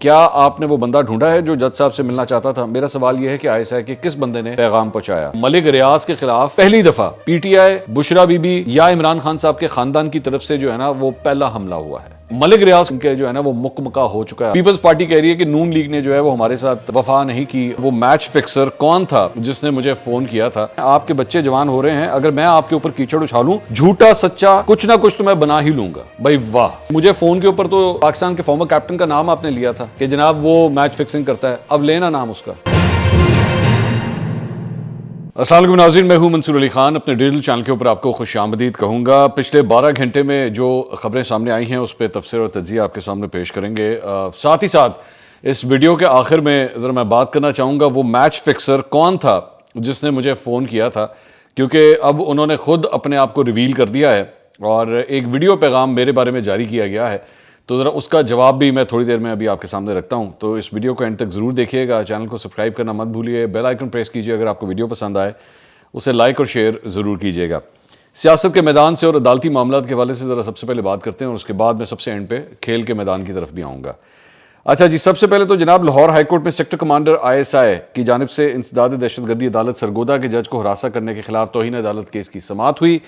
क्या आपने वो बंदा ढूंढा है जो जज साहब से मिलना चाहता था? मेरा सवाल यह है कि आईएसआई के किस बंदे ने पैगाम पहुंचाया? मलिक रियाज के खिलाफ पहली दफा पीटीआई, बुशरा बीबी या इमरान खान साहब के खानदान की तरफ से जो है ना वो पहला हमला हुआ है। मलिक रियाज के जो है ना वो मुकमका हो चुका है। पीपल्स पार्टी कह रही है कि नून लीग ने जो है वो हमारे साथ वफा नहीं की। वो मैच फिक्सर कौन था जिसने मुझे फोन किया था? आपके बच्चे जवान हो रहे हैं, अगर मैं आपके ऊपर कीचड़ उछालूं, झूठा सच्चा कुछ ना कुछ तो मैं बना ही लूंगा। भाई वाह, मुझे फोन के ऊपर तो पाकिस्तान के फॉर्मर कैप्टन का नाम आपने लिया था कि जनाब वो मैच फिक्सिंग करता है, अब लेना नाम उसका। अस्सलाम वालेकुम नाज़रीन, मैं हूं मंसूर अली खान। अपने डिजिटल चैनल के ऊपर आपको खुशामदीद कहूँगा। पिछले 12 घंटे में जो खबरें सामने आई हैं उस पर तफसीर और तज्ज़िया आपके सामने पेश करेंगे। साथ ही साथ इस वीडियो के आखिर में ज़रा मैं बात करना चाहूँगा वो मैच फिक्सर कौन था जिसने मुझे फ़ोन किया था, क्योंकि अब उन्होंने ख़ुद अपने आप को रिवील कर दिया है और एक वीडियो पैगाम मेरे बारे में जारी किया गया है। तो ज़रा उसका जवाब भी मैं थोड़ी देर में अभी आपके सामने रखता हूं, तो इस वीडियो को एंड तक ज़रूर देखिएगा। चैनल को सब्सक्राइब करना मत भूलिए, बेल आइकन प्रेस कीजिए। अगर आपको वीडियो पसंद आए उसे लाइक और शेयर ज़रूर कीजिएगा। सियासत के मैदान से और अदालती मामलों के हवाले से ज़रा सबसे पहले बात करते हैं और उसके बाद मैं सबसे एंड पे खेल के मैदान की तरफ भी आऊँगा। अच्छा जी, सबसे पहले तो जनाब लाहौर हाईकोर्ट में सेक्टर कमांडर आईएसआई की जानिब से इंसदाद दहशतगर्दी अदालत सरगोदा के जज को हरासा करने के खिलाफ तौहीन अदालत केस की समाअत हुई।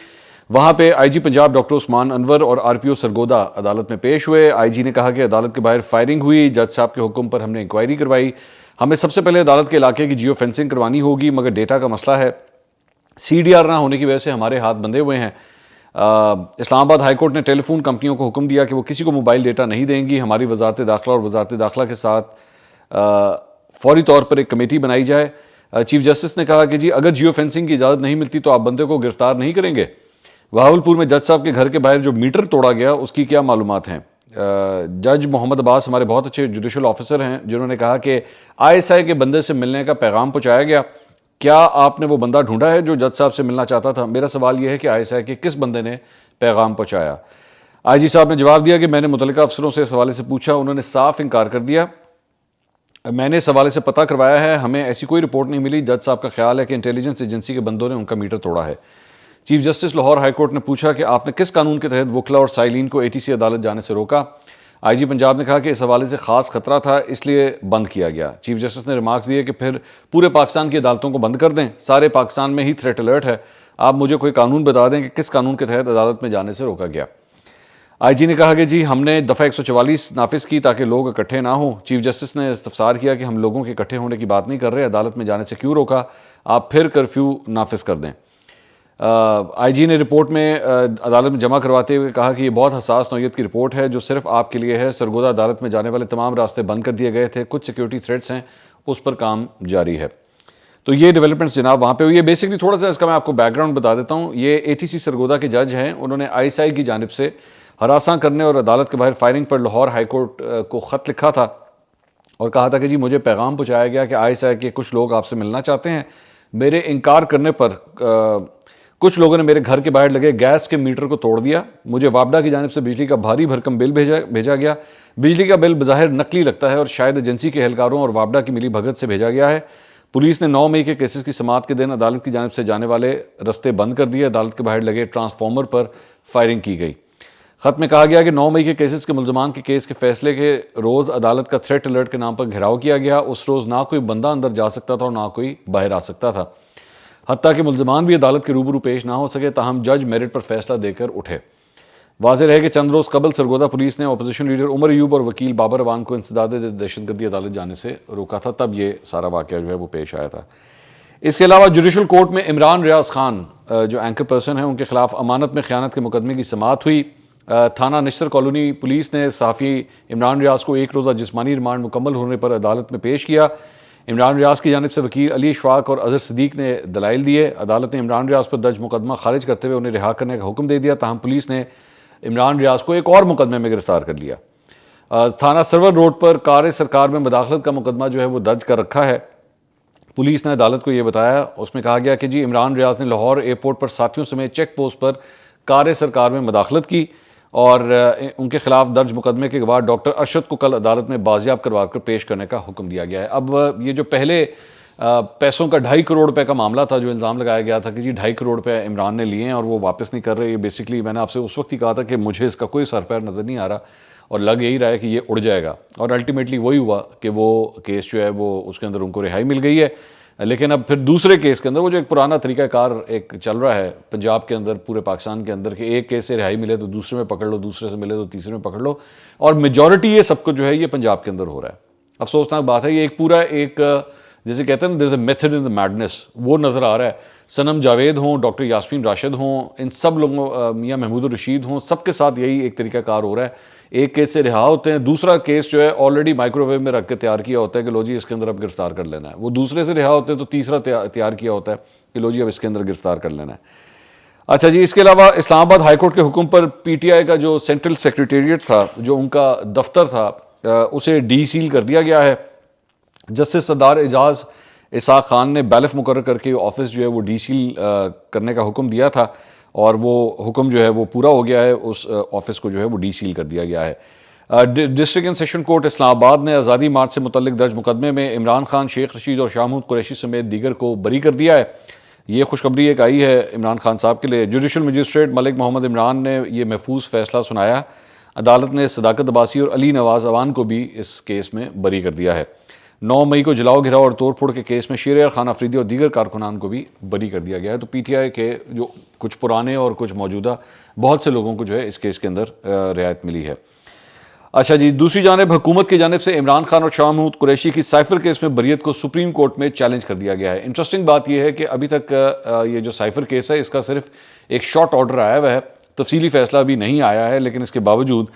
वहां पे आईजी पंजाब डॉक्टर उस्मान अनवर और आरपीओ सरगोदा अदालत में पेश हुए। आईजी ने कहा कि अदालत के बाहर फायरिंग हुई, जज साहब के हुक्म पर हमने इंक्वायरी करवाई। हमें सबसे पहले अदालत के इलाके की जियो फेंसिंग करवानी होगी, मगर डेटा का मसला है, सीडीआर ना होने की वजह से हमारे हाथ बंधे हुए हैं। इस्लामाबाद हाईकोर्ट ने टेलीफोन कंपनियों को हुक्म दिया कि वो किसी को मोबाइल डेटा नहीं देंगी। हमारी वजारत दाखिला और वजारत दाखिला के साथ फौरी तौर पर एक कमेटी बनाई जाए। चीफ जस्टिस ने कहा कि जी अगर जियो फेंसिंग की इजाज़त नहीं मिलती तो आप बंदे को गिरफ्तार नहीं करेंगे। बहावलपुर में जज साहब के घर के बाहर जो मीटर तोड़ा गया उसकी क्या मालूमात हैं? जज मोहम्मद अब्बास हमारे बहुत अच्छे जुडिशल ऑफिसर हैं जिन्होंने कहा कि आईएसआई के बंदे से मिलने का पैगाम पहुंचाया गया। क्या आपने वो बंदा ढूंढा है जो जज साहब से मिलना चाहता था? मेरा सवाल यह है कि आईएसआई के किस बंदे ने पैगाम पहुंचाया? आईजी साहब ने जवाब दिया कि मैंने मुतल्लिका अफसरों से इस हवाले से पूछा, उन्होंने साफ इनकार कर दिया। मैंने इस हवाले से पता करवाया है, हमें ऐसी कोई रिपोर्ट नहीं मिली। जज साहब का ख्याल है कि इंटेलिजेंस एजेंसी के बंदों ने उनका मीटर तोड़ा है। चीफ जस्टिस लाहौर हाईकोर्ट ने पूछा कि आपने किस कानून के तहत वकला और साइलिन को एटीसी अदालत जाने से रोका? आईजी पंजाब ने कहा कि इस हवाले से खास खतरा था, इसलिए बंद किया गया। चीफ जस्टिस ने रिमार्क्स दिए कि फिर पूरे पाकिस्तान की अदालतों को बंद कर दें, सारे पाकिस्तान में ही थ्रेट अलर्ट है। आप मुझे कोई कानून बता दें कि किस कानून के तहत अदालत में जाने से रोका गया। आईजी ने कहा कि जी हमने दफ़ा 144 नाफिज की ताकि लोग इकट्ठे ना हो। चीफ जस्टिस ने इस्तफसार किया कि हम लोगों के इकट्ठे होने की बात नहीं कर रहे, अदालत में जाने से क्यों रोका? आप फिर कर्फ्यू नाफिज कर दें। आईजी ने रिपोर्ट में अदालत में जमा करवाते हुए कहा कि ये बहुत हसास नौयत की रिपोर्ट है जो सिर्फ आपके लिए है। सरगोदा अदालत में जाने वाले तमाम रास्ते बंद कर दिए गए थे, कुछ सिक्योरिटी थ्रेट्स हैं, उस पर काम जारी है। तो ये डेवलपमेंट्स जनाब वहाँ पे हुई है। बेसिकली थोड़ा सा इसका मैं आपको बैकग्राउंड बता देता हूँ। ये एटीसी सरगोदा के जज हैं, उन्होंने आईएसआई की जानिब से हरासा करने और अदालत के बाहर फायरिंग पर लाहौर हाईकोर्ट को ख़त लिखा था और कहा था कि जी मुझे पैगाम पहुँचाया गया कि आईएसआई के कुछ लोग आपसे मिलना चाहते हैं। मेरे इनकार करने पर कुछ लोगों ने मेरे घर के बाहर लगे गैस के मीटर को तोड़ दिया। मुझे वापडा की जानिब से बिजली का भारी भरकम बिल भेजा गया। बिजली का बिल बज़ाहिर नकली लगता है और शायद एजेंसी के एहलकारों और वापडा की मिली भगत से भेजा गया है। पुलिस ने 9 मई के केसेस की समाअत के दिन अदालत की जानिब से जाने वाले रास्ते बंद कर दिए। अदालत के बाहर लगे ट्रांसफार्मर पर फायरिंग की गई। खत में कहा गया कि 9 मई के केसेस के मुल्ज़मान के केस के फैसले के रोज़ अदालत का थ्रेट अलर्ट के नाम पर घेराव किया गया। उस रोज़ ना कोई बंदा अंदर जा सकता था और ना कोई बाहर आ सकता था। हत्ता कि मुल्ज़मान भी अदालत के रूबरू पेश ना हो सके, ताहम जज मेरिट पर फैसला देकर उठे। वाज़ेह रहे कि चंद रोज़ कबल सरगोदा पुलिस ने अपोजिशन लीडर उमर अयूब और वकील बाबर अवान को इंसदाद दहशतगर्दी अदालत जाने से रोका था, तब ये सारा वाक़या जो है वो पेश आया था। इसके अलावा जुडिशल कोर्ट में इमरान रियाज खान जो एंकर पर्सन है उनके खिलाफ अमानत में ख़यानत के मुकदमे की समाअत हुई। थाना निश्तर कॉलोनी पुलिस ने सहाफ़ी इमरान रियाज को एक रोज़ा जिस्मानी रिमांड मुकम्मल होने पर अदालत में पेश किया। इमरान रियाज की जानिब से वकील अली इशफाक और अजहर सिद्दीक ने दलाइल दिए। अदालत ने इमरान रियाज पर दर्ज मुकदमा खारिज करते हुए उन्हें रिहा करने का हुक्म दे दिया, ताहम पुलिस ने इमरान रियाज को एक और मुकदमे में गिरफ्तार कर लिया। थाना सरवर रोड पर कार सरकार में मदाखलत का मुकदमा जो है वो दर्ज कर रखा है। पुलिस ने अदालत को ये बताया, उसमें कहा गया कि जी इमरान रियाज ने लाहौर एयरपोर्ट पर साथियों समेत चेक पोस्ट पर कार सरकार में मदाखलत की और उनके खिलाफ दर्ज मुकदमे के गवाह डॉक्टर अरशद को कल अदालत में बाजियाब करवा कर पेश करने का हुक्म दिया गया है। अब ये जो पहले पैसों का 2.5 करोड़ रुपए का मामला था, जो इल्ज़ाम लगाया गया था कि जी 2.5 करोड़ रुपए इमरान ने लिए हैं और वो वापस नहीं कर रहे, ये बेसिकली मैंने आपसे उस वक्त ही कहा था कि मुझे इसका कोई सर पैर नज़र नहीं आ रहा और लग यही रहा है कि ये उड़ जाएगा, और अल्टीमेटली वही हुआ कि वो केस जो है वो उसके अंदर उनको रिहाई मिल गई है। लेकिन अब फिर दूसरे केस के अंदर वो जो एक पुराना तरीकाकार एक चल रहा है पंजाब के अंदर, पूरे पाकिस्तान के अंदर, कि एक केस से रिहाई मिले तो दूसरे में पकड़ लो, दूसरे से मिले तो तीसरे में पकड़ लो, और मेजॉरिटी ये सब कुछ जो है ये पंजाब के अंदर हो रहा है। अफसोसनाक बात है, ये एक पूरा एक जैसे कहते हैं ना, there is a method in the madness, वो नज़र आ रहा है। सनम जावेद हों, डॉक्टर यास्मीन राशिद हों, इन सब लोगों, मियाँ महमूद रशीद हों, सबके साथ यही एक तरीकाकार हो रहा है। एक केस से रिहा होते हैं, दूसरा केस जो है ऑलरेडी माइक्रोवेव में रख के तैयार किया होता है कि लो जी इसके अंदर अब गिरफ्तार कर लेना है। वो दूसरे से रिहा होते हैं तो तीसरा तैयार किया होता है कि लो जी अब इसके अंदर गिरफ्तार कर लेना है। अच्छा जी, इसके अलावा इस्लामाबाद हाईकोर्ट के हुक्म पर पीटीआई का जो सेंट्रल सेक्रेटेरिएट था, जो उनका दफ्तर था, उसे डी सील कर दिया गया है। जस्टिस सरदार एजाज इसाक खान ने बैलफ मुकर्रर करके ऑफिस जो है वो डी सील करने का हुक्म दिया था, और वो हुक्म जो है वो पूरा हो गया है। उस ऑफिस को जो है वो डी सील कर दिया गया है। District and session court Islamabad ने आज़ादी मार्च से मुतल्लिक दर्ज मुकदमे में इमरान खान, शेख रशीद और शाह महमूद कुरैशी समेत दीगर को बरी कर दिया है। ये खुशखबरी एक आई है इमरान खान साहब के लिए। जुडिशल मजिस्ट्रेट मलिक मोहम्मद इमरान ने यह महफूज फैसला सुनाया। अदालत ने सदाकत अब्बासी और अली नवाज अवान को भी इस केस में बरी कर दिया है। 9 मई को जलाओ, घिराव और तोड़फोड़ के केस में शेर खान अफरीदी और दीगर कारकुनान को भी बरी कर दिया गया है। तो पीटीआई के जो कुछ पुराने और कुछ मौजूदा बहुत से लोगों को जो है इस केस के अंदर रियायत मिली है। अच्छा जी, दूसरी जानब हुकूमत की जानिब से इमरान खान और शाह महमूद कुरैशी की साइफर केस में बरियत को सुप्रीम कोर्ट में चैलेंज कर दिया गया है। इंटरेस्टिंग बात यह है कि अभी तक ये जो साइफर केस है इसका सिर्फ एक शॉर्ट ऑर्डर आया हुआ है, तफसीली फैसला अभी नहीं आया है, लेकिन इसके बावजूद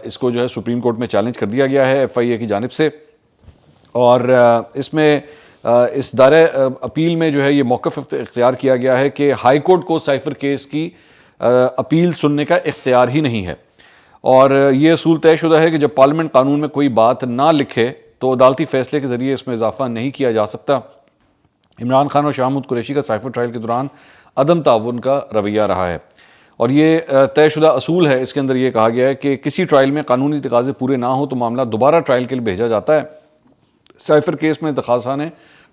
इसको जो है सुप्रीम कोर्ट में चैलेंज कर दिया गया है FIA की जानिब से। और इसमें इस दायरे अपील में जो है ये मौक़िफ़ इख्तियार किया गया है कि हाई कोर्ट को साइफर केस की अपील सुनने का इख्तियार ही नहीं है, और ये असूल तयशुदा है कि जब पार्लियामेंट कानून में कोई बात ना लिखे तो अदालती फैसले के ज़रिए इसमें इजाफा नहीं किया जा सकता। इमरान खान और शाह महमूद कुरैशी का साइफर ट्रायल के दौरान अदम ताउन का रवैया रहा है, और ये तयशुदा असूल है। इसके अंदर ये कहा गया है कि किसी ट्रायल में कानूनी तकाज़े पूरे ना हो तो मामला दोबारा ट्रायल के लिए भेजा जाता है। साइफर केस में दरख्वास्ता ने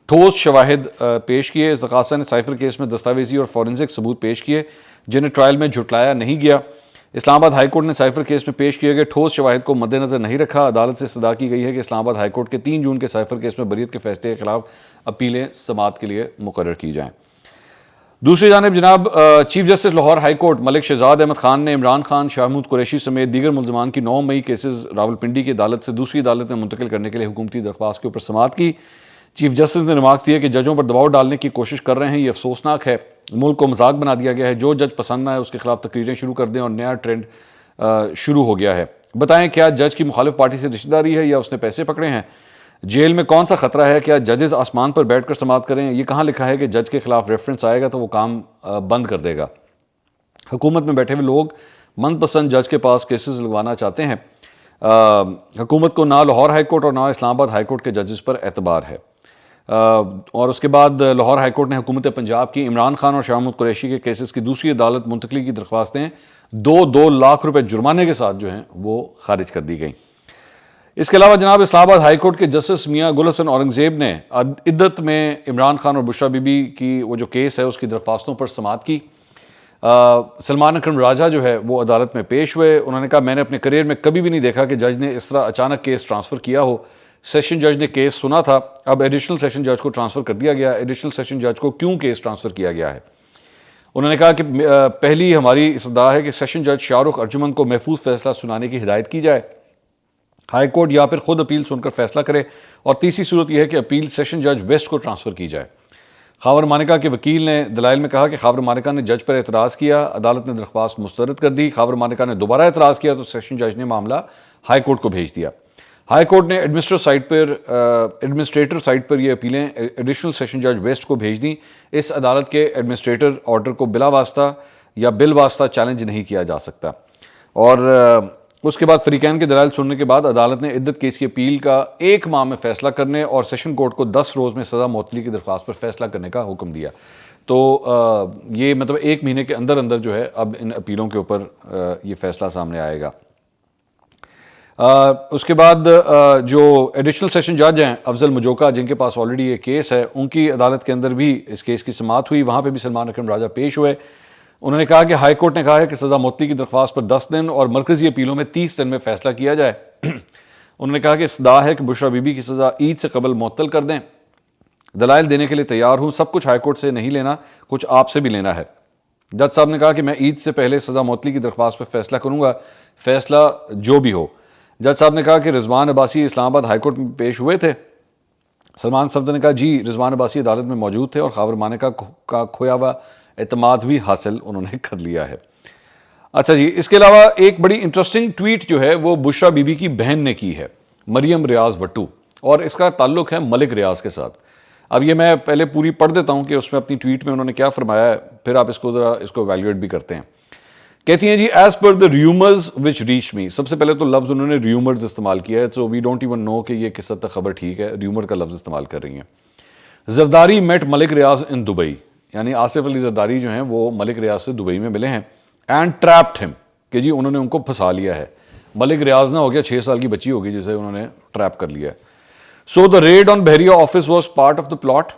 ठोस शवाहिद पेश किए। दरख्वास्ता ने साइफर केस में दस्तावेजी और फॉरेंसिक सबूत पेश किए जिन्हें ट्रायल में झुटलाया नहीं गया। इस्लामाबाद हाईकोर्ट ने साइफर केस में पेश किए गए ठोस शवाहिद को मद्देनजर नहीं रखा। अदालत से सदा की गई है कि इस्लामाबाद हाईकोर्ट के 3 जून के साइफर केस में बरियत के फैसले के खिलाफ अपीलें समाअत के लिए मुकर्रर की जाएँ। दूसरी जानिब जनाब chief justice Lahore high court Malik Shahzad Ahmad Khan ने इमरान खान, शाह महमूद कुरैशी समेत दीगर मुलजमान की 9 मई केसेस रावलपिंडी की अदालत से दूसरी अदालत में मुंतकिल करने के लिए हुकूमती दरख्वास्त के ऊपर समाअत की। चीफ जस्टिस ने रिमार्क्स दिए कि जजों पर दबाव डालने की कोशिश कर रहे हैं, ये अफसोसनाक है। मुल्क को मजाक बना दिया गया है। जो जज पसंद ना है उसके खिलाफ तकरीरें शुरू कर दें और नया ट्रेंड शुरू हो गया है। बताएं, क्या जज की मुखालिफ पार्टी से रिश्तेदारी है या उसने पैसे पकड़े हैं? जेल में कौन सा खतरा है? क्या जजेस आसमान पर बैठकर समाअत करें? ये कहाँ लिखा है कि जज के खिलाफ रेफरेंस आएगा तो वो काम बंद कर देगा? हुकूमत में बैठे हुए लोग मनपसंद जज के पास केसेस लगवाना चाहते हैं। हुकूमत को ना लाहौर हाई कोर्ट और ना इस्लामाबाद हाई कोर्ट के जजेस पर एतबार है। और उसके बाद लाहौर हाई कोर्ट ने हुकूमत पंजाब की इमरान खान और शाह महमूद कुरैशी के केसेस की दूसरी अदालत मुंतकली की दरख्वास्तें 2-2 लाख रुपए जुर्माने के साथ जो हैं वो खारिज कर दी गई। इसके अलावा जनाब इस्लामाबाद हाई कोर्ट के जस्टिस मियाँ गुल हसन औरंगजेब ने इद्दत में इमरान खान और बुशरा बीबी की वो जो केस है उसकी दरख्वास्तों पर समाअत की। सलमान अकरम राजा जो है वो अदालत में पेश हुए। उन्होंने कहा, मैंने अपने करियर में कभी भी नहीं देखा कि जज ने इस तरह अचानक केस ट्रांसफ़र किया हो। सेशन जज ने केस सुना था, अब एडिशनल सेशन जज को ट्रांसफ़र कर दिया गया। एडिशनल सेशन जज को क्यों केस ट्रांसफ़र किया गया है? उन्होंने कहा कि पहली हमारी इस्तदा है कि सेशन जज शाहरुख अर्जुमन को महफूज फैसला सुनाने की हिदायत की जाए, हाई कोर्ट या फिर खुद अपील सुनकर फैसला करे, और तीसरी सूरत यह है कि अपील सेशन जज वेस्ट को ट्रांसफ़र की जाए। खावर मानिका के वकील ने दलाइल में कहा कि खावर मानिका ने जज पर एतराज़ किया, अदालत ने दरख्वास्त मुस्तरद कर दी। खावर मानिका ने दोबारा एतराज़ किया तो सेशन जज ने मामला हाई कोर्ट को भेज दिया। हाई कोर्ट ने एडमिनिस्ट्रेटर साइट पर ये अपीलें एडिशनल सेशन जज वेस्ट को भेज दी। इस अदालत के एडमिनिस्ट्रेटर ऑर्डर को बिला वास्ता या बिल वास्ता चैलेंज नहीं किया जा सकता। और उसके बाद फरीकैन के दलाइल सुनने के बाद अदालत ने इद्दत केस की अपील का 1 माह में फैसला करने और सेशन कोर्ट को 10 रोज़ में सज़ा मुअत्तली की दरख्वास्त पर फैसला करने का हुक्म दिया। तो ये मतलब 1 महीने के अंदर अंदर जो है अब इन अपीलों के ऊपर ये फैसला सामने आएगा। उसके बाद जो एडिशनल सेशन जज हैं अफजल मजोका, जिनके पास ऑलरेडी ये केस है, उनकी अदालत के अंदर भी इस केस की समाअत हुई। वहाँ पे भी सलमान अकरम राजा पेश हुए। उन्होंने कहा कि हाई कोर्ट ने कहा है कि सजा मौती की दरख्वास्त पर 10 दिन और मरकजी अपीलों में 30 दिन में फैसला किया जाए। उन्होंने कहा कि इस्तदा है कि बुशरा बीबी की सजा ईद से कबल मुअत्तल कर दें। दलाइल देने के लिए तैयार हूं, सब कुछ हाईकोर्ट से नहीं लेना, कुछ आपसे भी लेना है। जज साहब ने कहा कि मैं ईद से पहले सजा मुअत्तली की दरख्वास्त पर फैसला करूंगा, फैसला जो भी हो। जज साहब ने कहा कि रिजवान अब्बासी इस्लामाबाद हाईकोर्ट में पेश हुए थे। सलमान सफदर ने कहा जी, रिजवान अब्बासी अदालत में मौजूद थे और खावर मानिका का खोया हुआ एतमाद भी हासिल उन्होंने कर लिया है। अच्छा जी, इसके अलावा एक बड़ी इंटरेस्टिंग ट्वीट जो है वो बुशरा बीबी की बहन ने की है, मरियम रियाज भट्टू, और इसका ताल्लुक है मलिक रियाज के साथ। अब ये मैं पहले पूरी पढ़ देता हूं कि उसमें अपनी ट्वीट में उन्होंने क्या फरमाया है, फिर आप इसको जरा इसको इवैल्यूएट भी करते हैं। कहती हैं जी, as per the rumours which reach me. सबसे पहले तो लफ्ज उन्होंने र्यूमर्स इस्तेमाल किया है, so we don't even know कि ये किस हद तक खबर ठीक है, र्यूमर का लफ्ज इस्तेमाल कर रही हैं। Zardari met Malik Riaz in Dubai, यानी आसिफ अली जरदारी जो हैं वो मलिक रियाज से दुबई में मिले हैं। एंड ट्रैप्ड हिम, कि जी उन्होंने उनको फंसा लिया है। मलिक रियाज ना हो गया 6 साल की बच्ची होगी जिसे उन्होंने ट्रैप कर लिया है। So the raid on Bahria office was part of the plot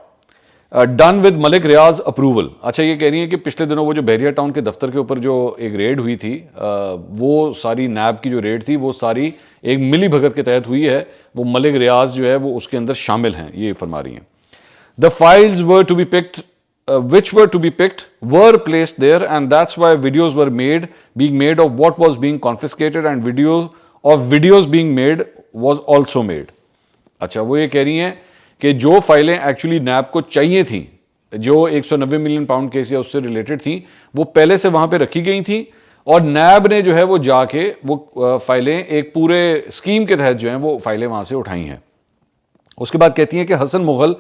done with Malik Riaz approval. अच्छा, ये कह रही है कि पिछले दिनों वो जो बहरिया टाउन के दफ्तर के ऊपर जो एक रेड हुई थी, वो सारी नैब की जो रेड थी वो सारी एक मिली भगत के तहत हुई है। वो मलिक रियाज जो है वो उसके अंदर शामिल हैं, ये फरमा रही हैं। The files were to be picked which were to be picked were placed there, and that's why videos were being made of what was being confiscated, and videos being made was also made. अच्छा, वो ये कह रही हैं कि जो फाइलें actually नैब को चाहिए थी, जो 190 मिलियन पाउंड केस या उससे रिलेटेड थी, वो पहले से वहां पे रखी गई थी और नैब ने जो है वो जाके वो फाइलें एक पूरे स्कीम के तहत जो है वो फाइलें वहां से उठाई हैं। उसके बाद कहती हैं कि Hasan Mughal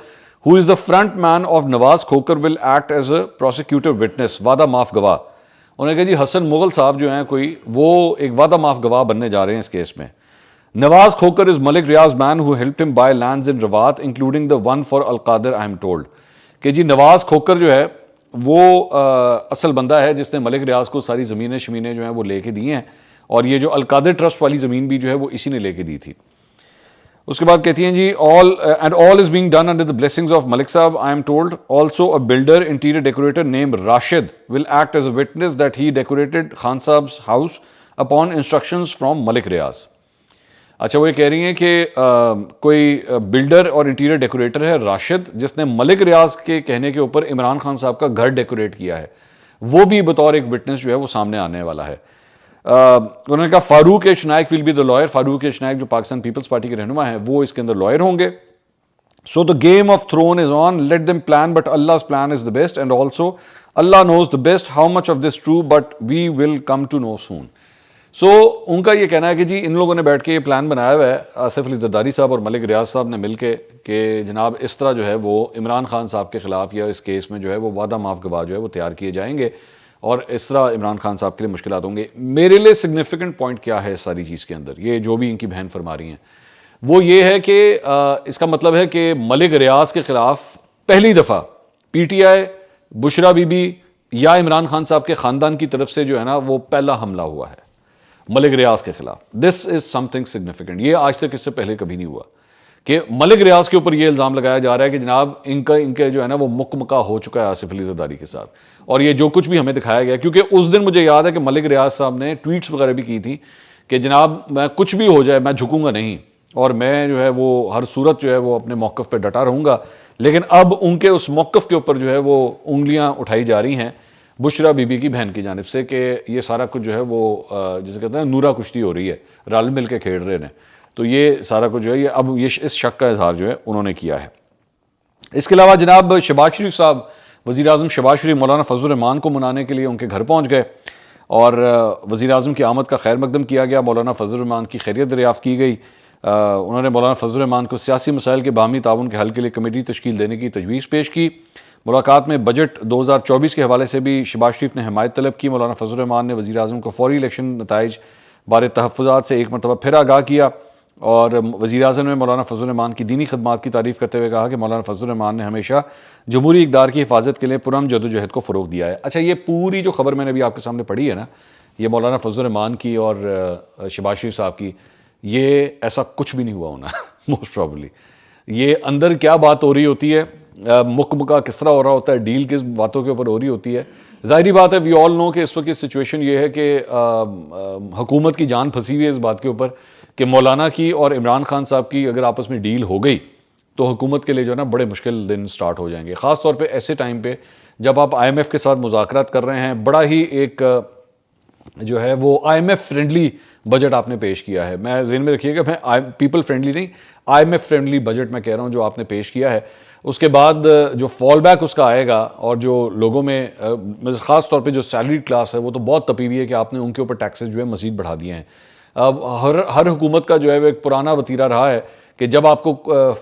who is the front man of Nawaz Khokhar will act as a prosecutor witness, वादा माफ गवाह। उन्होंने कहा जी हसन मुगल साहब जो हैं कोई वो एक वादा माफ गवाह बनने जा रहे हैं इस केस में। Nawaz Khokhar is Malik Riaz man who helped him buy lands in Rawat including the one for Alqadir, I am told. कि जी नवाज खोकर जो है वो असल बंदा है जिसने मलिक रियाज को सारी ज़मीनें शमीनें जो हैं वो लेके दी हैं, और ये जो अलकादर ट्रस्ट वाली ज़मीन भी जो है वो इसी ने लेके दी थी। उसके बाद कहती हैं जी all is being done under the blessings of Malik Saab, I am told. Also a builder, interior decorator named Rashid will act as a witness that he decorated Khan Saab's house upon instructions from Malik Riaz. अच्छा, वो ये कह रही हैं कि कोई builder और interior decorator है राशिद, जिसने मलिक रियाज के कहने के ऊपर इमरान खान साहब का घर डेकोरेट किया है, वो भी बतौर एक विटनेस जो है वो सामने आने वाला है। उन्होंने कहा Farooq H Naek will be the lawyer. Farooq H Naek जो पाकिस्तान पीपल्स पार्टी के रहनुमा है वो इसके अंदर लॉयर होंगे। So the game of throne is on, let them plan but Allah plan is the best, and also Allah knows the best how much of this true but we will come to know soon. So उनका ये कहना है कि जी इन लोगों ने बैठ के ये प्लान बनाया हुआ है, आसिफ अली जरदारी साहब और मलिक रियाज साहब ने मिलकर, कि जनाब इस तरह जो है वो इमरान खान साहब के खिलाफ या इस केस में जो है वो वादा माफ गवाह जो है वो तैयार किए जाएंगे और इस तरह इमरान खान साहब के लिए मुश्किलात होंगे। मेरे लिए सिग्निफिकेंट पॉइंट क्या है इस सारी चीज़ के अंदर, ये जो भी इनकी बहन फरमा रही हैं, वो ये है कि इसका मतलब है कि मलिक रियाज के खिलाफ पहली दफ़ा PTI, बुशरा बीबी या इमरान खान साहब के ख़ानदान की तरफ से जो है ना वो पहला हमला हुआ है मलिक रियाज के खिलाफ। This is something significant. ये आज तक इससे पहले कभी नहीं हुआ कि मलिक रियाज के ऊपर ये इल्ज़ाम लगाया जा रहा है कि जनाब इनके जो है ना वो मुकमका हो चुका है आसिफ अली जरदारी के साथ, और ये जो कुछ भी हमें दिखाया गया, क्योंकि उस दिन मुझे याद है कि मलिक रियाज साहब ने ट्वीट्स वगैरह भी की थी कि जनाब मैं कुछ भी हो जाए मैं झुकूंगा नहीं, और मैं जो है वो हर सूरत जो है वो अपने मौक़िफ़ पर डटा रहूँगा। लेकिन अब उनके उस मौक़िफ़ के ऊपर जो है वो उंगलियाँ उठाई जा रही हैं बुशरा बीबी की बहन की जानिब से कि ये सारा कुछ जो है वो जिसे कहते हैं नूरा कुश्ती हो रही है, रल मिल के खेल रहे हैं। तो ये सारा कुछ जो है ये अब ये इस शक का इजहार जो है उन्होंने किया है। इसके अलावा जनाब शहबाज शरीफ साहब, वज़ीर आज़म शहबाज शरीफ मौलाना फजल रहमान को मनाने के लिए उनके घर पहुँच गए और वज़ीर आज़म की आमद का खैर मकदम किया गया। मौलाना फजल रहमान की खैरियत दरियाफ़्त की गई। उन्होंने मौलाना फजल रहमान को सियासी मसाइल के बाहमी ताउन के हल के लिए कमेटी तश्कील देने की तजवीज़ पेश की। मुलाकात में बजट 2024 के हवाले से भी शहबाज शरीफ ने हिमायत तलब की। मौलाना फजल रहमान ने वज़ीर आज़म को फौरी इलेक्शन नताइज बारे तहफ़्फ़ुज़ात से एक मरतबा फिर आगाह किया और वज़ीर आज़म ने मौलाना फजल रहमान की दीनी खदमात की तारीफ़ करते हुए कहा कि मौलाना फजल रहमान ने हमेशा जमहूरी इक़दार की हिफाजत के लिए पुरअमन जद्दोजहद को फ़रोग़ दिया है। अच्छा, ये पूरी जो खबर मैंने अभी आपके सामने पढ़ी है ना, ये मौलाना फजल रहमान की और शहबाज शरीफ साहब की, ये ऐसा कुछ भी नहीं हुआ होना मोस्ट प्रॉबली। ये अंदर क्या बात हो रही होती है, मुकमका किस तरह हो रहा होता है, डील किस बातों के ऊपर हो रही होती है, ज़ाहिरी बात है, वी ऑल नो कि इस वक्त की सिचुएशन ये है कि हुकूमत की जान फंसी हुई है इस बात के ऊपर कि मौलाना की और इमरान खान साहब की अगर आपस में डील हो गई तो हुकूमत के लिए जो है ना बड़े मुश्किल दिन स्टार्ट हो जाएंगे, ख़ास तौर पे ऐसे टाइम पे जब आप IMF के साथ मुज़ाकरात कर रहे हैं। बड़ा ही एक जो है वो IMF फ्रेंडली बजट आपने पेश किया है। मैं ज़हन में रखिएगा, मैं पीपल फ्रेंडली नहीं, IMF फ्रेंडली बजट मैं कह रहा हूँ जो आपने पेश किया है। उसके बाद जो फॉल बैक उसका आएगा और जो लोगों में ख़ास तौर पे जो सैलरी क्लास है वो तो बहुत तपी हुई है कि आपने उनके ऊपर टैक्सेस जो है मज़ीद बढ़ा दिए हैं। अब हर हुकूमत का जो है वो एक पुराना वतीरा रहा है कि जब आपको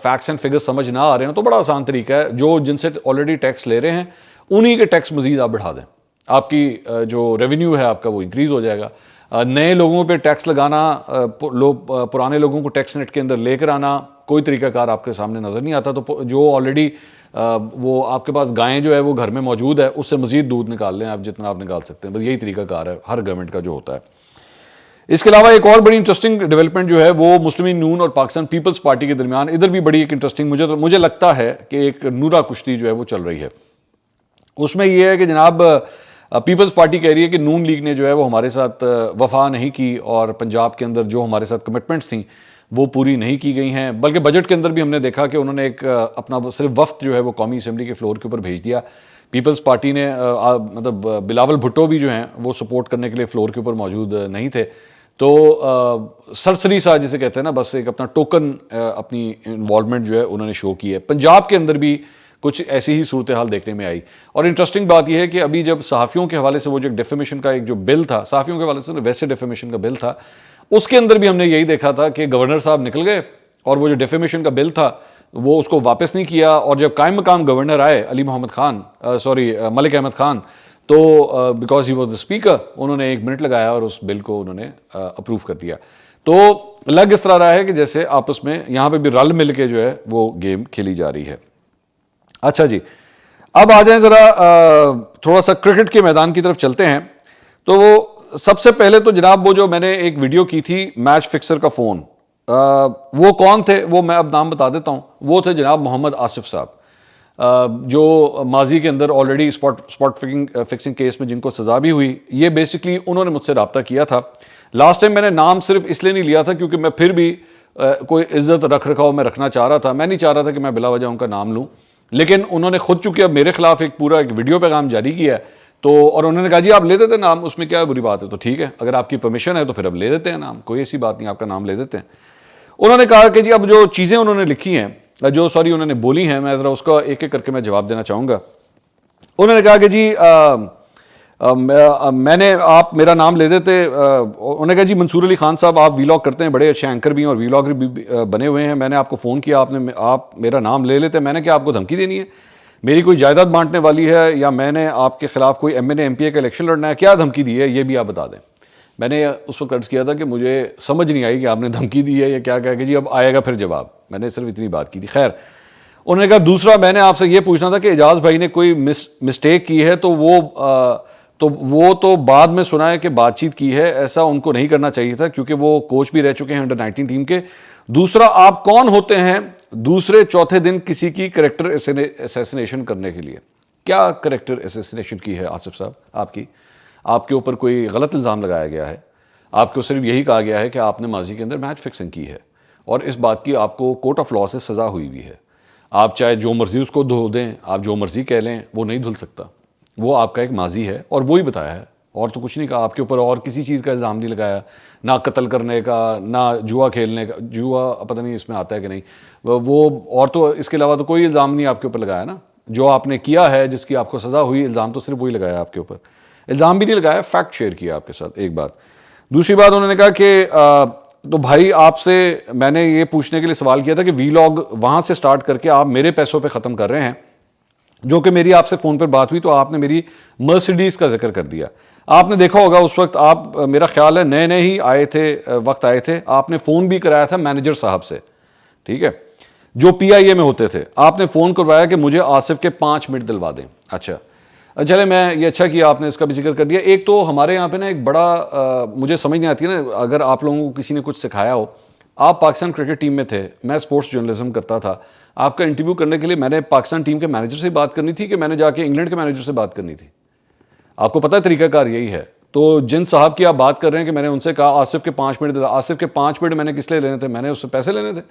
फैक्ट्स एंड फिगर्स समझ ना आ रहे हैं तो बड़ा आसान तरीका है, जो जिनसे ऑलरेडी टैक्स ले रहे हैं उन्हीं के टैक्स मज़ीद आप बढ़ा दें, आपकी जो रेवेन्यू है आपका वो इंक्रीज़ हो जाएगा। नए लोगों पे टैक्स लगाना, पुराने लोगों को टैक्स नेट के अंदर लेकर आना, कोई तरीकाकार आपके सामने नज़र नहीं आता। तो जो ऑलरेडी वो आपके पास गायें जो है वो घर में मौजूद है उससे मज़ीद दूध निकाल लें आप, जितना आप निकाल सकते हैं। बस यही तरीकाकार है हर गवर्नमेंट का जो होता है। इसके अलावा एक और बड़ी इंटरेस्टिंग डेवलपमेंट जो है वो मुस्लिम नून और पाकिस्तान पीपल्स पार्टी के दरमियान, इधर भी बड़ी एक इंटरेस्टिंग मुझे लगता है कि एक नूरा कुश्ती जो है वो चल रही है। उसमें यह है कि जनाब पीपल्स पार्टी कह रही है कि नून लीग ने जो है वो हमारे साथ वफा नहीं की और पंजाब के अंदर जो हमारे साथ कमिटमेंट्स थी वो पूरी नहीं की गई हैं। बल्कि बजट के अंदर भी हमने देखा कि उन्होंने एक अपना सिर्फ वफ्त जो है वो कौमी असम्बली के फ्लोर के ऊपर भेज दिया। पीपल्स पार्टी ने मतलब बिलावल भुट्टो भी जो हैं वो सपोर्ट करने के लिए फ्लोर के ऊपर मौजूद नहीं थे। तो सरसरी सा जिसे कहते हैं ना, बस एक अपना टोकन अपनी इन्वॉल्वमेंट जो है उन्होंने शो की है। पंजाब के अंदर भी कुछ ऐसी ही सूरत हाल देखने में आई। और इंटरेस्टिंग बात यह है कि अभी जब सहाफ़ियों के हवाले से वो जो डेफेमेशन का एक जो बिल था, सहाफ़ियों के हवाले से वैसे डेफेमेशन का बिल था, उसके अंदर भी हमने यही देखा था कि गवर्नर साहब निकल गए और वो जो डेफेमेशन का बिल था वो उसको वापस नहीं किया। और जब कायम मकाम गवर्नर आए अली मोहम्मद खान, मलिक अहमद खान, तो because he was the speaker, उन्होंने 1 मिनट लगाया और उस बिल को उन्होंने अप्रूव कर दिया। तो लग इस तरह रहा है कि जैसे आपस में यहाँ पे भी रल मिल के जो है वो गेम खेली जा रही है। अच्छा जी, अब आ जाएं ज़रा थोड़ा सा क्रिकेट के मैदान की तरफ चलते हैं। तो वो सबसे पहले तो जनाब वो जो मैंने एक वीडियो की थी मैच फिक्सर का फ़ोन, वो कौन थे वो मैं अब नाम बता देता हूँ। वो थे जनाब मोहम्मद आसिफ साहब, जो माजी के अंदर ऑलरेडी स्पॉट फिक्सिंग केस में जिनको सज़ा भी हुई। ये बेसिकली उन्होंने मुझसे रब्ता किया था। लास्ट टाइम मैंने नाम सिर्फ इसलिए नहीं लिया था क्योंकि मैं फिर भी कोई इज्जत रख रखाव में रखना चाह रहा था, मैं नहीं चाह रहा था कि मैं बिला वजह उनका नाम लूँ। लेकिन उन्होंने खुद चूंकि अब मेरे खिलाफ एक पूरा एक वीडियो पैगाम जारी किया है, तो और उन्होंने कहा जी आप ले देते नाम, उसमें क्या बुरी बात है। तो ठीक है, अगर आपकी परमिशन है तो फिर अब ले देते हैं नाम, कोई ऐसी बात नहीं, आपका नाम ले देते हैं। उन्होंने कहा कि जी अब जो चीज़ें उन्होंने लिखी हैं, जो उन्होंने बोली हैं, मैं ज़रा उसका एक एक करके मैं जवाब देना चाहूँगा। उन्होंने कहा कि जी मैंने आप मेरा नाम ले देते। उन्होंने कहा जी मंसूर अली खान साहब आप वीलॉग करते हैं, बड़े अच्छे एंकर भी हैं और वीलॉगर भी बने हुए हैं, मैंने आपको फ़ोन किया, आप मेरा नाम ले लेते। मैंने क्या आपको धमकी देनी है, मेरी कोई जायदाद बांटने वाली है, या मैंने आपके खिलाफ कोई MNA MPA का इलेक्शन लड़ना है, क्या धमकी दी है ये भी आप बता दें। मैंने उस वक्त अर्ज़ किया था कि मुझे समझ नहीं आई कि आपने धमकी दी है या क्या कहा कि जी अब आएगा फिर जवाब, मैंने सिर्फ इतनी बात की थी। खैर, उन्होंने कहा दूसरा मैंने आपसे ये पूछना था कि एजाज भाई ने कोई मिस्टेक की है तो वो तो बाद में सुना है कि बातचीत की है, ऐसा उनको नहीं करना चाहिए था क्योंकि वो कोच भी रह चुके हैं अंडर 19 टीम के। दूसरा, आप कौन होते हैं दूसरे चौथे दिन किसी की कैरेक्टर असैसिनेशन करने के लिए? क्या कैरेक्टर असैसिनेशन की है आसिफ साहब आपकी? आपके ऊपर कोई गलत इल्ज़ाम लगाया गया है, आपको सिर्फ यही कहा गया है कि आपने माजी के अंदर मैच फिक्सिंग की है और इस बात की आपको कोर्ट ऑफ लॉ से सज़ा हुई भी है। आप चाहे जो मर्जी उसको धो दें, आप जो मर्जी कह लें, वो नहीं धुल सकता। वो आपका एक माजी है और वो ही बताया है, और तो कुछ नहीं कहा आपके ऊपर, और किसी चीज़ का इल्ज़ाम नहीं लगाया, ना कत्ल करने का, ना जुआ खेलने का। जुआ पता नहीं इसमें आता है कि नहीं वो, और तो इसके अलावा तो कोई इल्ज़ाम नहीं आपके ऊपर लगाया ना। जो आपने किया है, जिसकी आपको सज़ा हुई, इल्ज़ाम तो सिर्फ वही लगाया आपके ऊपर, इल्ज़ाम भी नहीं लगाया, फैक्ट शेयर किया आपके साथ। एक बात। दूसरी बात, उन्होंने कहा कि तो भाई आपसे मैंने ये पूछने के लिए सवाल किया था कि वीलॉग वहाँ से स्टार्ट करके आप मेरे पैसों पे ख़त्म कर रहे हैं, जो कि मेरी आपसे फ़ोन पर बात हुई तो आपने मेरी मर्सिडीज़ का जिक्र कर दिया। आपने देखा होगा उस वक्त आप, मेरा ख्याल है नए नए ही आए थे, वक्त आए थे, आपने फ़ोन भी कराया था मैनेजर साहब से, ठीक है, जो PIA में होते थे। आपने फ़ोन करवाया कि मुझे आसिफ के 5 मिनट दिलवा दें। अच्छा, चले, मैं ये अच्छा किया आपने इसका भी जिक्र कर दिया। एक तो हमारे यहाँ पे ना एक बड़ा मुझे समझ नहीं आती है ना, अगर आप लोगों को किसी ने कुछ सिखाया हो, आप पाकिस्तान क्रिकेट टीम में थे, मैं स्पोर्ट्स जर्नलिज्म करता था, आपका इंटरव्यू करने के लिए मैंने पाकिस्तान टीम के मैनेजर से बात करनी थी कि मैंने जाके इंग्लैंड के मैनेजर से बात करनी थी? आपको पता है तरीकाकार यही है। तो जिन साहब की आप बात कर रहे हैं कि मैंने उनसे कहा आसिफ के 5 मिनट, आसिफ के 5 मिनट मैंने किस लिए लेने थे? मैंने उससे पैसे लेने थे,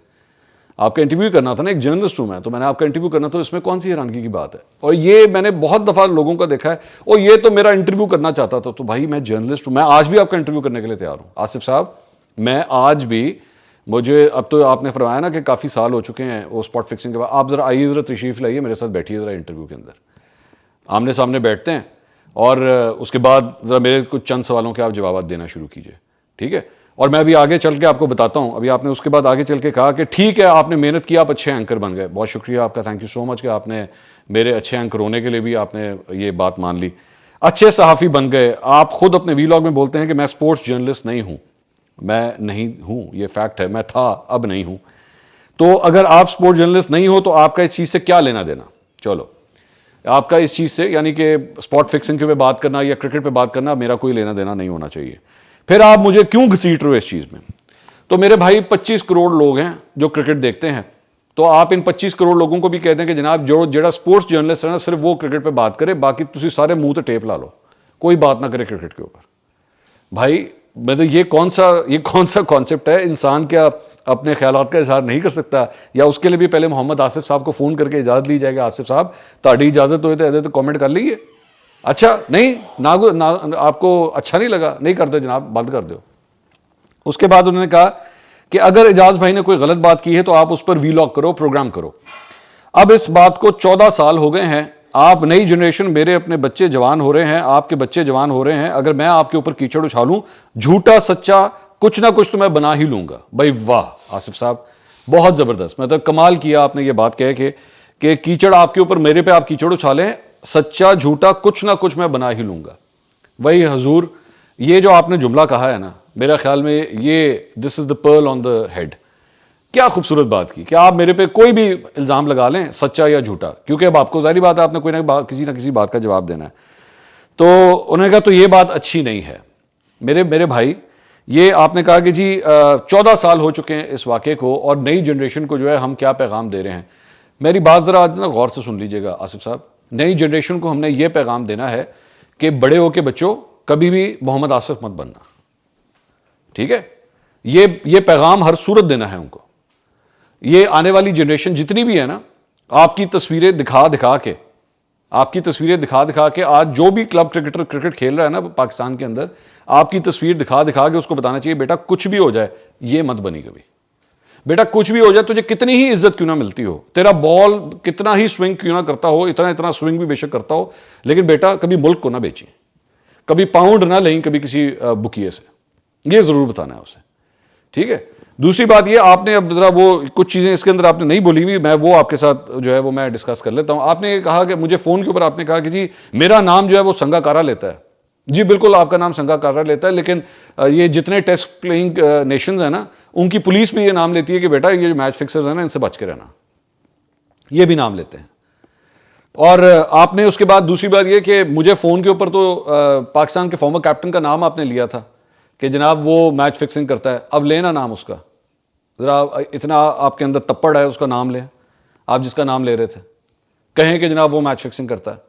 आपका इंटरव्यू करना था ना, एक जर्नलिस्ट हूं मैं, तो मैंने आपका इंटरव्यू करना था, इसमें कौन सी हैरानगी की बात है? और ये मैंने बहुत दफा लोगों का देखा है, और ये तो मेरा इंटरव्यू करना चाहता था। तो भाई मैं जर्नलिस्ट हूं, मैं आज भी आपका इंटरव्यू करने के लिए तैयार हूं आसिफ साहब, मैं आज भी, मुझे अब तो आपने फरमाया ना कि काफ़ी साल हो चुके हैं वो स्पॉट फिक्सिंग के बाद, आप ज़रा आइए, ज़रा तशरीफ़ लाइए, मेरे साथ बैठिए ज़रा इंटरव्यू के अंदर, आमने सामने बैठते हैं, और उसके बाद ज़रा मेरे कुछ चंद सवालों के आप जवाब देना शुरू कीजिए, ठीक है? और मैं अभी आगे चल के आपको बताता हूं। अभी आपने उसके बाद आगे चल के कहा कि ठीक है आपने मेहनत की, आप अच्छे एंकर बन गए, बहुत शुक्रिया आपका, थैंक यू सो मच कि आपने मेरे अच्छे एंकर होने के लिए भी आपने ये बात मान ली, अच्छे सहाफ़ी बन गए। आप खुद अपने वीलॉग में बोलते हैं कि मैं स्पोर्ट्स जर्नलिस्ट नहीं हूं, मैं नहीं हूं, ये फैक्ट है, मैं था, अब नहीं हूं। तो अगर आप स्पोर्ट्स जर्नलिस्ट नहीं हो तो आपका इस चीज़ से क्या लेना देना? चलो, आपका इस चीज़ से, यानी कि स्पॉट फिक्सिंग पे बात करना या क्रिकेट पे बात करना, मेरा कोई लेना देना नहीं होना चाहिए। फिर आप मुझे क्यों घसीट रहे हो इस चीज़ में? तो मेरे भाई 25 करोड़ लोग हैं जो क्रिकेट देखते हैं, तो आप इन 25 करोड़ लोगों को भी कहते हैं कि जनाब जो जेड़ा स्पोर्ट्स जर्नलिस्ट है ना, सिर्फ वो क्रिकेट पे बात करे, बाकी तुम सारे मुंह तो टेप ला लो, कोई बात ना करे क्रिकेट के ऊपर। भाई मतलब ये कौन सा कॉन्सेप्ट है? इंसान क्या अपने ख्यालात का इजहार नहीं कर सकता? या उसके लिए भी पहले मोहम्मद आसिफ साहब को फ़ोन करके इजाज़त ली जाएगी, आसिफ साहब ताड़ी इजाज़त हो तो कमेंट कर लीजिए। अच्छा नहीं ना, आपको अच्छा नहीं लगा, नहीं करते जनाब, बंद कर दो। उसके बाद उन्होंने कहा कि अगर एजाज भाई ने कोई गलत बात की है तो आप उस पर वीलॉग करो, प्रोग्राम करो। अब इस बात को 14 साल हो गए हैं, आप नई जनरेशन, मेरे अपने बच्चे जवान हो रहे हैं, आपके बच्चे जवान हो रहे हैं, अगर मैं आपके ऊपर कीचड़ उछालूं, झूठा सच्चा कुछ ना कुछ तो मैं बना ही लूंगा। भाई वाह आसिफ साहब, बहुत जबरदस्त, मतलब कमाल किया आपने ये बात कह के कि कीचड़ आपके ऊपर, मेरे पे आप कीचड़ उछालें, सच्चा झूठा कुछ ना कुछ मैं बना ही लूंगा। वही हजूर, ये जो आपने जुमला कहा है ना, मेरा ख्याल में ये this is the pearl on the head. क्या खूबसूरत बात की कि आप मेरे पे कोई भी इल्ज़ाम लगा लें, सच्चा या झूठा, क्योंकि अब आपको जाहिर बात है आपने कोई ना किसी बात का जवाब देना है। तो उन्होंने कहा तो ये बात अच्छी नहीं है। मेरे भाई, ये आपने कहा कि जी 14 साल हो चुके हैं इस वाक़े को, और नई जनरेशन को जो है हम क्या पैगाम दे रहे हैं। मेरी बात ज़रा आज ना गौर से सुन लीजिएगा आसिफ साहब, नई जनरेशन को हमने ये पैगाम देना है कि बड़े होके बच्चों कभी भी मोहम्मद आसिफ मत बनना, ठीक है? ये पैगाम हर सूरत देना है उनको। ये आने वाली जनरेशन जितनी भी है ना, आपकी तस्वीरें दिखा दिखा के आज जो भी क्लब क्रिकेटर क्रिकेट खेल रहा है ना पाकिस्तान के अंदर, आपकी तस्वीर दिखा के उसको बताना चाहिए बेटा कुछ भी हो जाए ये मत बनी कभी, बेटा कुछ भी हो जाए, तुझे कितनी ही इज्जत क्यों ना मिलती हो, तेरा बॉल कितना ही स्विंग क्यों ना करता हो, इतना स्विंग भी बेशक करता हो, लेकिन बेटा कभी मुल्क को ना बेची, कभी पाउंड ना लें कभी किसी बुकिए से, ये जरूर बताना है उसे, ठीक है? दूसरी बात ये, आपने अब जरा वो कुछ चीजें इसके अंदर आपने नहीं बोली हुई, मैं वो आपके साथ जो है वो मैं डिस्कस कर लेता हूं। आपने कहा कि मुझे फोन के ऊपर आपने कहा कि जी मेरा नाम जो है वो संगाकारा लेता है। जी बिल्कुल आपका नाम संगाकारा लेता है, लेकिन ये जितने टेस्ट प्लेइंग नेशंस हैं ना, उनकी पुलिस भी ये नाम लेती है कि बेटा ये जो मैच फिक्सर्स है ना, इनसे बच के रहना, ये भी नाम लेते हैं। और आपने उसके बाद दूसरी बात ये कि मुझे फोन के ऊपर तो पाकिस्तान के फॉर्मर कैप्टन का नाम आपने लिया था कि जनाब वो मैच फिक्सिंग करता है, अब लेना नाम उसका, ज़रा इतना आपके अंदर तप्पड़ है, उसका नाम लें, आप जिसका नाम ले रहे थे, कहें कि जनाब वो मैच फिक्सिंग करता है।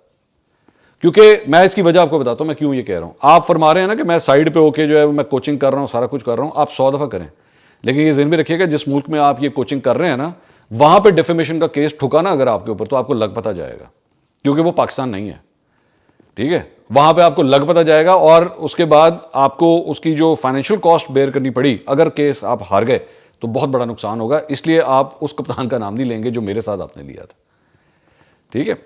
क्योंकि मैं इसकी वजह आपको बताता हूं मैं क्यों ये कह रहा हूं। आप फरमा रहे हैं ना कि मैं साइड पे होके जो है मैं कोचिंग कर रहा हूं, सारा कुछ कर रहा हूं, आप 100 दफ़ा करें, लेकिन ये ज़हन में रखिएगा जिस मुल्क में आप ये कोचिंग कर रहे हैं ना, वहां पर डिफेमेशन का केस ठुका ना अगर आपके ऊपर, तो आपको लग पता जाएगा, क्योंकि वो पाकिस्तान नहीं है, ठीक है? वहां पे आपको लग पता जाएगा, और उसके बाद आपको उसकी जो फाइनेंशियल कॉस्ट बेयर करनी पड़ी, अगर केस आप हार गए तो बहुत बड़ा नुकसान होगा। इसलिए आप उस कप्तान का नाम नहीं लेंगे जो मेरे साथ आपने लिया था, ठीक है?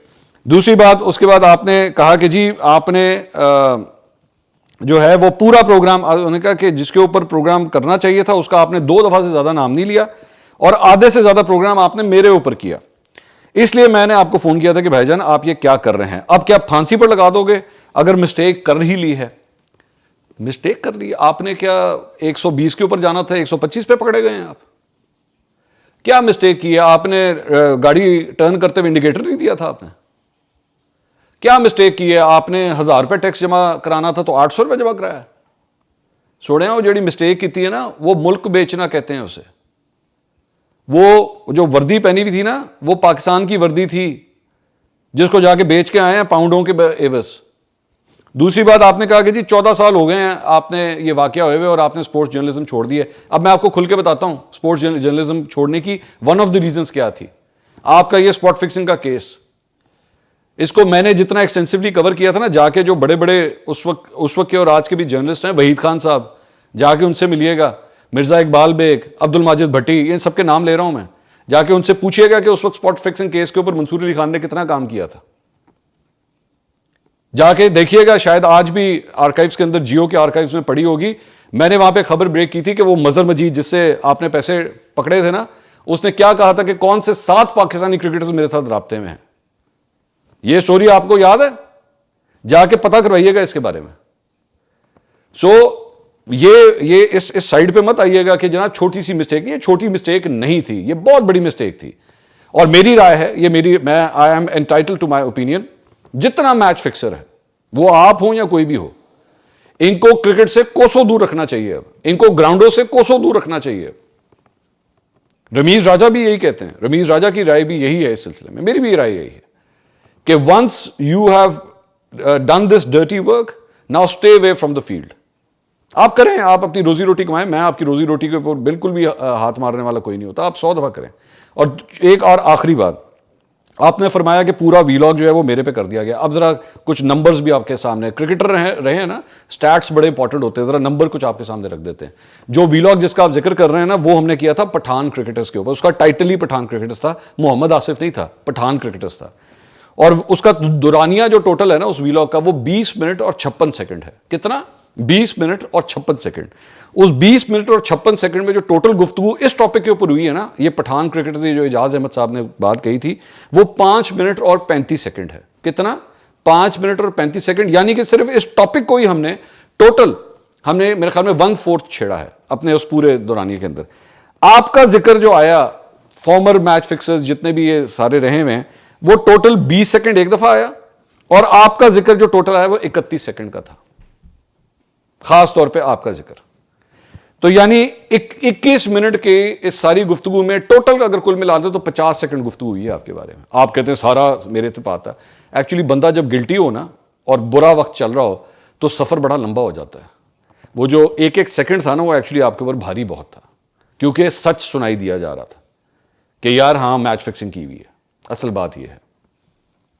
दूसरी बात, उसके बाद आपने कहा कि जी आपने जो है वो पूरा प्रोग्राम, उन्होंने कहा कि जिसके ऊपर प्रोग्राम करना चाहिए था उसका आपने 2 दफा से ज्यादा नाम नहीं लिया, और आधे से ज्यादा प्रोग्राम आपने मेरे ऊपर किया। इसलिए मैंने आपको फोन किया था कि भाईजान आप ये क्या कर रहे हैं, अब क्या फांसी पर लगा दोगे अगर मिस्टेक कर ही ली है? मिस्टेक कर ली आपने, क्या 120 के ऊपर जाना था 125 पे पकड़े गए हैं आप? क्या मिस्टेक की है आपने? गाड़ी टर्न करते हुए इंडिकेटर नहीं दिया था आपने? क्या मिस्टेक की है आपने? 1000 रुपये टैक्स जमा कराना था तो 800 रुपये जमा कराया। छोड़े, वो जड़ी मिस्टेक की है ना, वो मुल्क बेचना कहते हैं उसे। वो जो वर्दी पहनी हुई थी ना, वो पाकिस्तान की वर्दी थी जिसको जाके बेच के आए हैं पाउंडों के एवज। दूसरी बात, आपने कहा कि जी 14 साल हो गए हैं आपने ये वाकया हुए हुए और आपने स्पोर्ट्स जर्नलिज्म छोड़ दी है। अब मैं आपको खुल के बताता हूं स्पोर्ट्स जर्नलिज्म छोड़ने की वन ऑफ द रीजंस क्या थी। आपका ये स्पॉट फिक्सिंग का केस, इसको मैंने जितना एक्सटेंसिवली कवर किया था ना, जाके जो बड़े बड़े उस वक्त के और आज के भी जर्नलिस्ट हैं, वहीद खान साहब, जाके उनसे मिलिएगा, मिर्जा इकबाल बेग, अब्दुल माजिद भट्टी, इन सबके नाम ले रहा हूं मैं, जाके उनसे पूछिएगा कि उस वक्त स्पॉट फिक्सिंग केस के ऊपर मंसूर अली खान ने कितना काम किया था। जाके देखिएगा, शायद आज भी आर्काइव्स के अंदर, जियो के आर्काइव्स में पड़ी होगी। मैंने वहां पे खबर ब्रेक की थी कि वो मजहर मजीद जिससे आपने पैसे पकड़े थे ना, उसने क्या कहा था कि कौन से 7 पाकिस्तानी क्रिकेटर्स मेरे साथ राब्ते में हैं। ये स्टोरी आपको याद है? जाके पता करवाइएगा इसके बारे में। ये इस साइड पे मत आइएगा कि जनाब छोटी सी मिस्टेक। ये छोटी मिस्टेक नहीं थी, ये बहुत बड़ी मिस्टेक थी। और मेरी राय है, मैं I am entitled to my opinion, जितना मैच फिक्सर है, वो आप हो या कोई भी हो, इनको क्रिकेट से कोसों दूर रखना चाहिए। अब इनको ग्राउंडों से कोसों दूर रखना चाहिए। रमीज राजा भी यही कहते हैं, रमीज राजा की राय भी यही है इस सिलसिले में, मेरी भी राय यही है कि once you have done this dirty work, now stay away from the field. आप करें, आप अपनी रोजी रोटी कमाएं, मैं आपकी रोजी रोटी के ऊपर बिल्कुल भी हाथ मारने वाला कोई नहीं होता। आप 100 दफा करें। और एक और आखिरी बात, आपने फरमाया कि पूरा वीलॉग जो है वो मेरे पे कर दिया गया। अब जरा कुछ नंबर्स भी आपके सामने, क्रिकेटर रहे हैं ना, स्टैट्स बड़े इंपॉर्टेंट होते हैं, जरा नंबर कुछ आपके सामने रख देते हैं। जो वीलॉग जिसका आप जिक्र कर रहे हैं ना, वो हमने किया था पठान क्रिकेटर्स के ऊपर। उसका टाइटल ही पठान क्रिकेटर्स था, मोहम्मद आसिफ नहीं था, पठान क्रिकेटर्स था। और उसका दुरानिया जो टोटल है ना उस वीलॉग का, वो 20 मिनट और 56 सेकंड है। कितना? 20 मिनट और 56 सेकंड। उस 20 मिनट और 56 सेकंड में जो टोटल गुफ्तगू इस टॉपिक के ऊपर हुई है ना, ये पठान क्रिकेटर से जो एजाज अहमद साहब ने बात कही थी, वो 5 मिनट और 35 सेकंड है। कितना? 5 मिनट और 35 सेकंड। यानी कि सिर्फ इस टॉपिक को ही हमने मेरे ख्याल में 1/4 छेड़ा है अपने उस पूरे दौरानिए के अंदर। आपका जिक्र जो आया, फॉर्मर मैच फिक्सर्स जितने भी ये सारे रहे हुए हैं, वो टोटल 20 सेकंड एक दफा आया, और आपका जिक्र जो टोटल आया वो 31 सेकंड का था, खास तौर पे आपका जिक्र। तो यानी 21 मिनट के इस सारी गुफ्तगू में टोटल अगर कुल मिला दे तो 50 सेकंड गुफ्तगू हुई है आपके बारे में। आप कहते हैं सारा मेरे पे आता है। एक्चुअली बंदा जब गिल्टी हो ना और बुरा वक्त चल रहा हो तो सफर बड़ा लंबा हो जाता है। वो जो एक एक सेकंड था ना, वो एक्चुअली आपके ऊपर भारी बहुत था, क्योंकि सच सुनाई दिया जा रहा था कि यार हाँ मैच फिक्सिंग की हुई है। असल बात यह है,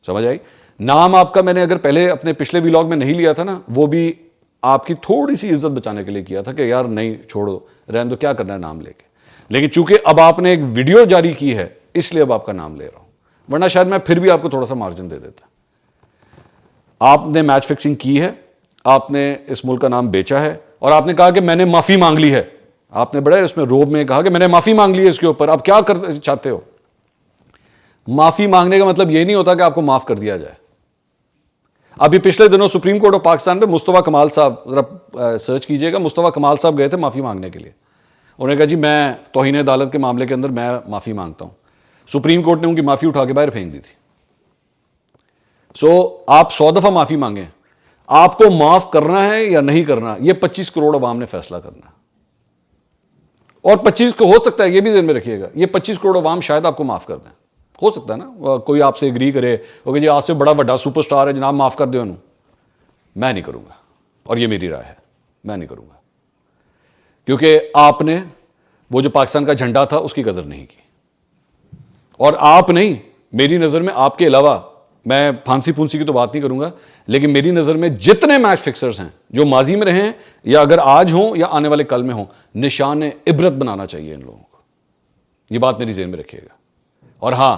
समझ आई? नाम आपका मैंने अगर पहले अपने पिछले व्लॉग में नहीं लिया था ना, वो भी आपकी थोड़ी सी इज्जत बचाने के लिए किया था कि यार नहीं छोड़ो, रहने दो, क्या करना है नाम लेके। लेकिन चूंकि अब आपने एक वीडियो जारी की है, इसलिए अब आपका नाम ले रहा हूं, वरना शायद मैं फिर भी आपको थोड़ा सा मार्जिन दे देता। आपने मैच फिक्सिंग की है, आपने इस मुल्क का नाम बेचा है, और आपने कहा कि मैंने माफी मांग ली है। आपने बड़ा उसमें रोब में कहा कि मैंने माफी मांग ली है इसके ऊपर। अब क्या कर चाहते हो? माफी मांगने का मतलब यह नहीं होता कि आपको माफ कर दिया जाए। अभी पिछले दिनों सुप्रीम कोर्ट ऑफ पाकिस्तान में मुस्तफा कमाल साहब, जरा सर्च कीजिएगा, मुस्तफा कमाल साहब गए थे माफी मांगने के लिए। उन्होंने कहा जी मैं तौहीन अदालत के मामले के अंदर मैं माफी मांगता हूं। सुप्रीम कोर्ट ने उनकी माफी उठा के बाहर फेंक दी थी। आप 100 दफा माफी मांगे, आपको माफ करना है या नहीं करना, यह 25 करोड़ अवाम ने फैसला करना है। और 25 को हो सकता है, यह भी ध्यान में रखिएगा, यह 25 करोड़ अवाम शायद आपको माफ कर दें। हो सकता है ना कोई आपसे एग्री करे, ओके जी आज से बड़ा बड़ा सुपरस्टार है जनाब माफ कर दो। मैं नहीं करूंगा, और ये मेरी राय है, मैं नहीं करूंगा, क्योंकि आपने वो जो पाकिस्तान का झंडा था उसकी कदर नहीं की। और आप नहीं, मेरी नजर में आपके अलावा, मैं फांसी फूंसी की तो बात नहीं करूंगा, लेकिन मेरी नजर में जितने मैच फिक्सर्स हैं जो माजी में रहे हैं या अगर आज हों या आने वाले कल में हों, निशान इबरत बनाना चाहिए इन लोगों को। ये बात मेरी ज़हन में रखिएगा। और हां,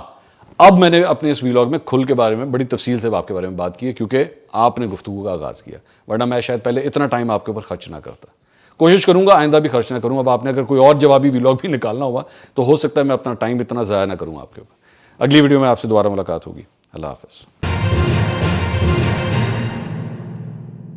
अब मैंने अपने इस व्लॉग में खुल के बारे में बड़ी तफसील से आपके बारे में बात की है, क्योंकि आपने गुफ्तगू का आगाज़ किया, वरना मैं शायद पहले इतना टाइम आपके ऊपर खर्च ना करता। कोशिश करूंगा आइंदा भी खर्च ना करूं। अब आपने अगर कोई और जवाबी व्लॉग भी निकालना हुआ तो हो सकता है मैं अपना टाइम इतना ज़ाया ना करूं आपके ऊपर। अगली वीडियो में आपसे दोबारा मुलाकात होगी। अल्लाह हाफ़िज़।